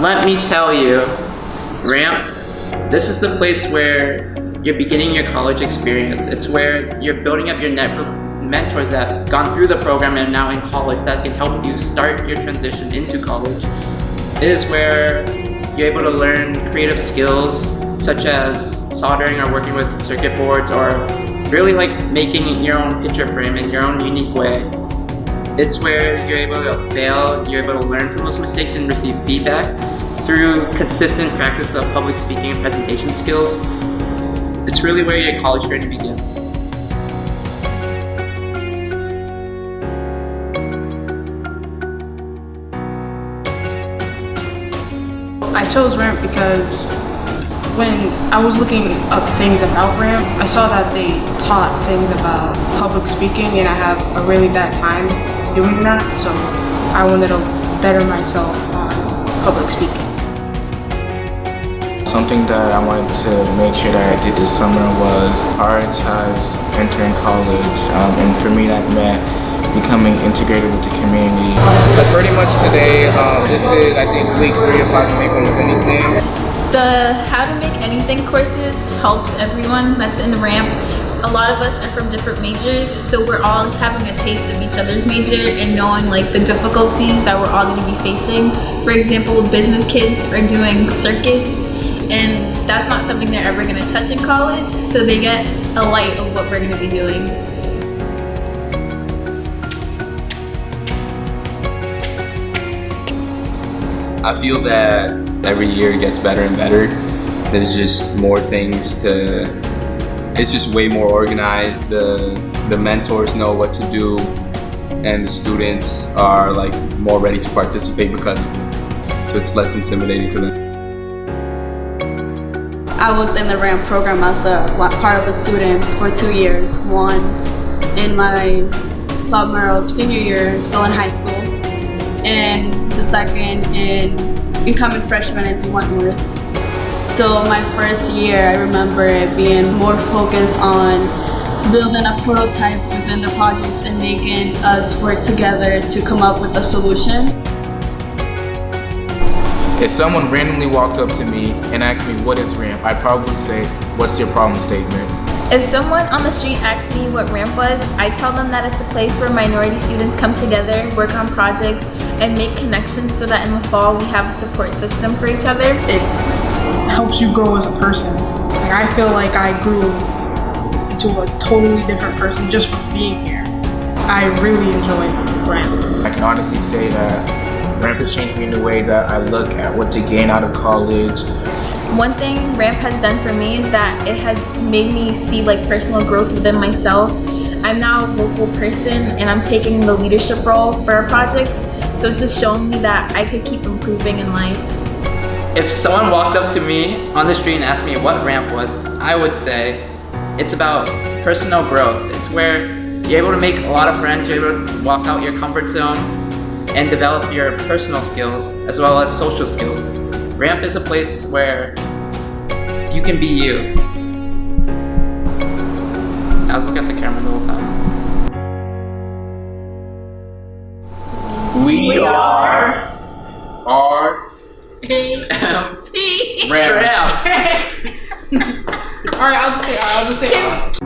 let me tell you, Ramp, this is the place where you're beginning your college experience. It's where you're building up your network mentors that have gone through the program and now in college that can help you start your transition into college. It is where you're able to learn creative skills such as soldering or working with circuit boards, or really like making your own picture frame in your own unique way. It's where you're able to fail, you're able to learn from those mistakes and receive feedback through consistent practice of public speaking and presentation skills. It's really where your college journey begins. I chose Ramp because when I was looking up things about Ramp, I saw that they taught things about public speaking, and I have a really bad time doing that, so I wanted to better myself on public speaking. Something that I wanted to make sure that I did this summer was prioritize entering college, and for me that meant becoming integrated with the community. So pretty much today, this is I think week 3 of How to Make Almost Anything. The How to Make Anything courses helped everyone that's in Ramp. A lot of us are from different majors, so we're all having a taste of each other's major and knowing like the difficulties that we're all going to be facing. For example, business kids are doing circuits, and that's not something they're ever going to touch in college, so they get a light of what we're going to be doing. I feel that every year gets better and better. There's just more things to, it's just way more organized. The mentors know what to do, and the students are like more ready to participate because of it. So it's less intimidating for them. I was in the Ramp program as a part of the students for 2 years. One in my summer of senior year, still in high school, and the second in becoming freshman into Wentworth. So my first year, I remember it being more focused on building a prototype within the project and making us work together to come up with a solution. If someone randomly walked up to me and asked me what is Ramp, I'd probably say, what's your problem statement? If someone on the street asked me what Ramp was, I tell them that it's a place where minority students come together, work on projects, and make connections so that in the fall we have a support system for each other. It helps you grow as a person. Like, I feel like I grew into a totally different person just from being here. I really enjoy Ramp. I can honestly say that Ramp has changed me in the way that I look at what to gain out of college. One thing Ramp has done for me is that it has made me see like personal growth within myself. I'm now a vocal person and I'm taking the leadership role for our projects. So it's just showing me that I could keep improving in life. If someone walked up to me on the street and asked me what Ramp was, I would say it's about personal growth. It's where you're able to make a lot of friends, you're able to walk out your comfort zone and develop your personal skills as well as social skills. Ramp is a place where you can be you. I was looking at the camera the whole time. We are RAMP. Ramp. All right, I'll just say